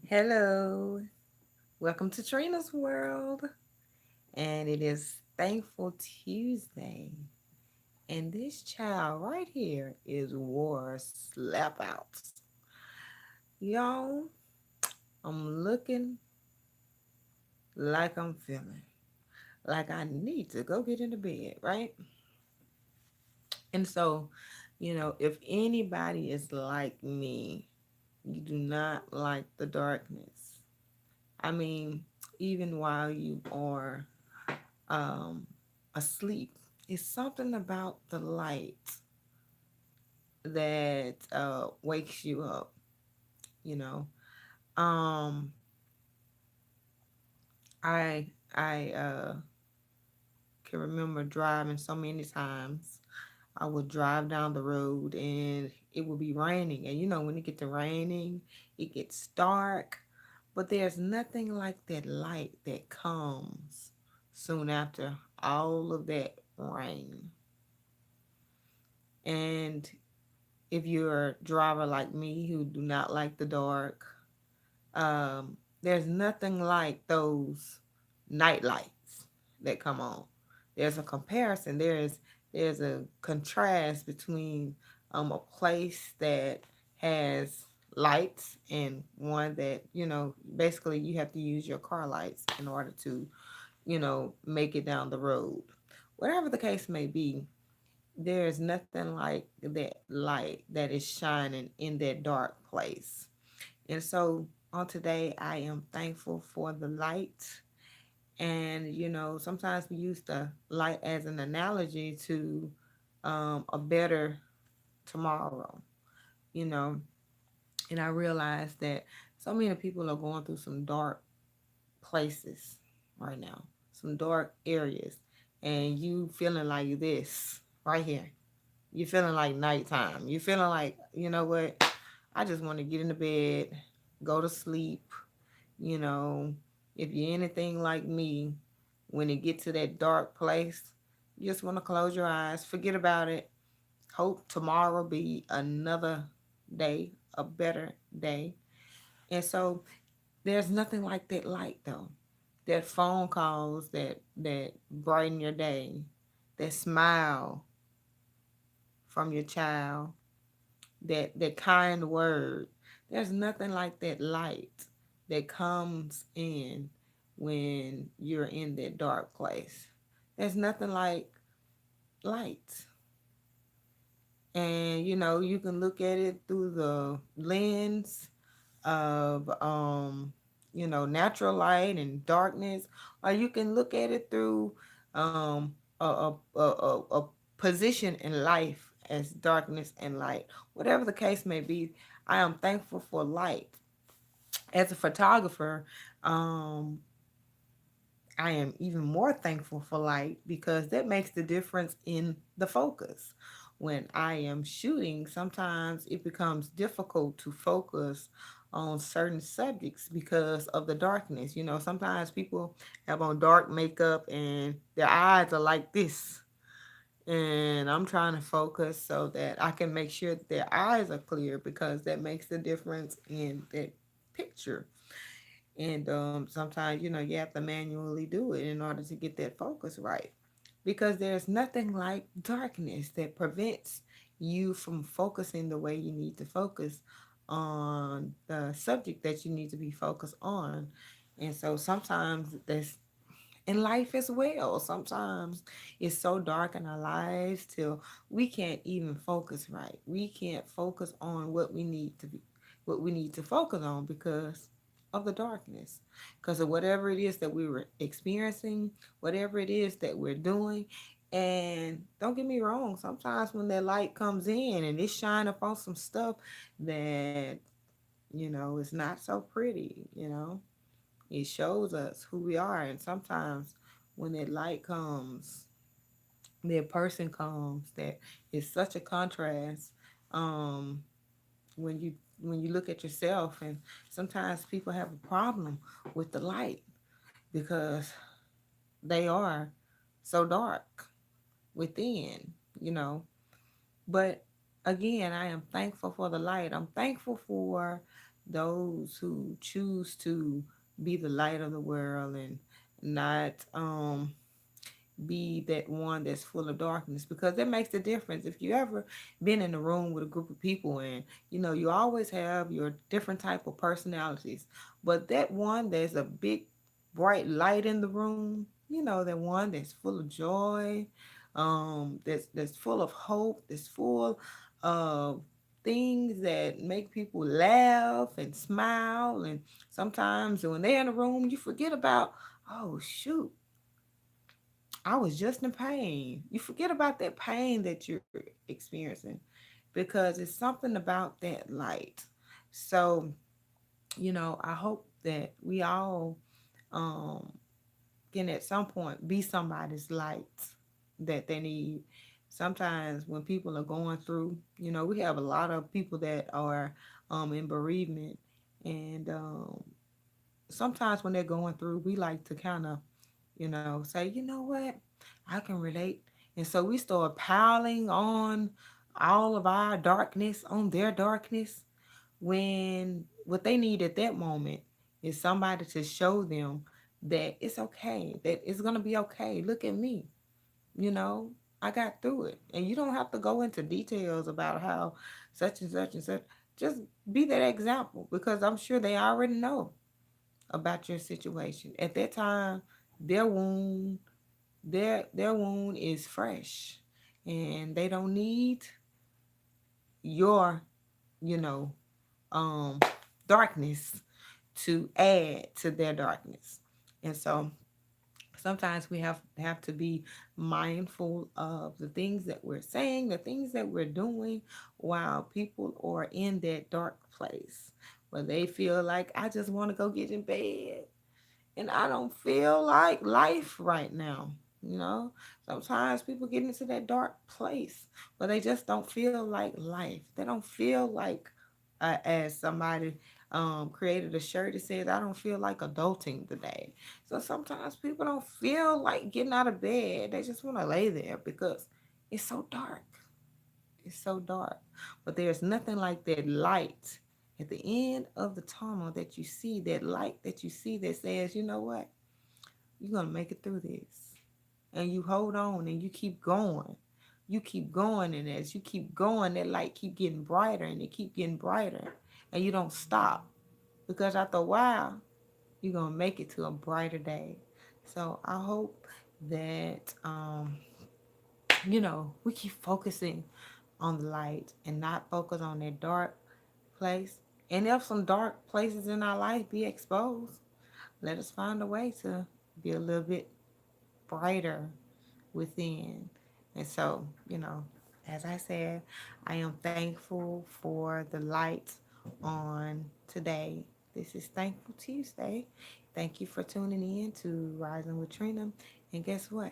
Hello, welcome to Trina's World, and it is Thankful Tuesday. And this child right here is War Slap Outs. Y'all, I'm looking like I'm feeling like I need to go get into bed, right? And so, if anybody is like me, you do not like the darkness. I mean, even while you are um, asleep. It's something about the light that wakes you up, you know. Um, I can remember driving so many times. I would drive down the road and it would be raining. And when it gets to raining, it gets dark. But there's nothing like that light that comes soon after all of that rain. And if you're a driver like me who do not like the dark, there's nothing like those night lights that come on. There's a comparison. There's a contrast between a place that has lights and one that basically you have to use your car lights in order to make it down the road. Whatever the case may be, there's nothing like that light that is shining in that dark place. And so on today, I am thankful for the light. And, sometimes we use the light as an analogy to a better tomorrow, you know. And I realize that so many people are going through some dark places right now, some dark areas. And you feeling like this right here. You're feeling like nighttime. You're feeling like, you know what? I just want to get into bed, go to sleep. You know, if you're anything like me, when it gets to that dark place, you just want to close your eyes, forget about it. Hope tomorrow be another day, a better day. And so there's nothing like that light though. That phone calls that brighten your day, that smile from your child, that kind word. There's nothing like that light that comes in when you're in that dark place. There's nothing like light. And you can look at it through the lens of natural light and darkness, or you can look at it through a position in life as darkness and light. Whatever the case may be, I am thankful for light. As a photographer, um, I am even more thankful for light because that makes the difference in the focus. When I am shooting, sometimes it becomes difficult to focus on certain subjects because of the darkness. Sometimes people have on dark makeup and their eyes are like this. And I'm trying to focus so that I can make sure that their eyes are clear because that makes the difference in that picture. And sometimes, you have to manually do it in order to get that focus right. Because there's nothing like darkness that prevents you from focusing the way you need to focus on the subject that you need to be focused on. And so sometimes that's in life as well. Sometimes it's so dark in our lives till we can't even focus right. We can't focus on what we need to focus on because of the darkness. Because of whatever it is that we were experiencing, whatever it is that we're doing. And don't get me wrong, sometimes when that light comes in and it's shining up on some stuff that, is not so pretty. It shows us who we are. And sometimes when that light comes, that person comes, that is such a contrast. Um, when you look at yourself, and sometimes people have a problem with the light because they are so dark within. But again, I am thankful for the light. I'm thankful for those who choose to be the light of the world and not be that one that's full of darkness, because that makes the difference. If you ever been in a room with a group of people, and you always have your different type of personalities, but that one there's a big bright light in the room, that one that's full of joy, that's full of hope, that's full of things that make people laugh and smile. And sometimes when they're in a room, you forget about, oh shoot, I was just in pain. You forget about that pain that you're experiencing, because it's something about that light. So, I hope that we all um, can at some point be somebody's light that they need. Sometimes when people are going through, we have a lot of people that are in bereavement. And sometimes when they're going through, we like to kind of say, you know what, I can relate. And so we start piling on all of our darkness on their darkness, when what they need at that moment is somebody to show them that it's okay, that it's going to be okay. Look at me, you know, I got through it. And you don't have to go into details about how such and such and such. Just be that example, because I'm sure they already know about your situation. At that time, their wound, their wound is fresh, and they don't need your, you know, um darkness to add to their darkness. And so sometimes we have to be mindful of the things that we're saying, the things that we're doing, while people are in that dark place where they feel like, I just want to go get in bed and I don't feel like life right now. Sometimes people get into that dark place where they just don't feel like life. They don't feel like, as somebody created a shirt that says, I don't feel like adulting today. So sometimes people don't feel like getting out of bed. They just want to lay there because it's so dark. It's so dark. But there's nothing like that light at the end of the tunnel that you see, that light that you see that says, you know what? You're going to make it through this. And you hold on and you keep going. You keep going, and as you keep going, that light keep getting brighter and it keep getting brighter. And you don't stop, because after a while, you're going to make it to a brighter day. So I hope that we keep focusing on the light and not focus on that dark place. And if some dark places in our life be exposed, let us find a way to be a little bit brighter within. And so, as I said, I am thankful for the light on today. This is Thankful Tuesday. Thank you for tuning in to Rising with Trina. And guess what?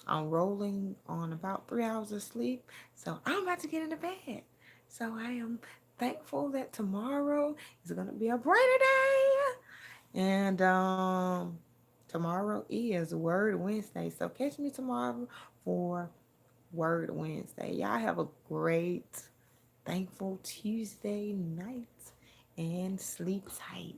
I'm rolling on about 3 hours of sleep, so I'm about to get into bed. So I am thankful that tomorrow is going to be a brighter day. And tomorrow is Word Wednesday. So catch me tomorrow for Word Wednesday. Y'all have a great, thankful Tuesday night and sleep tight.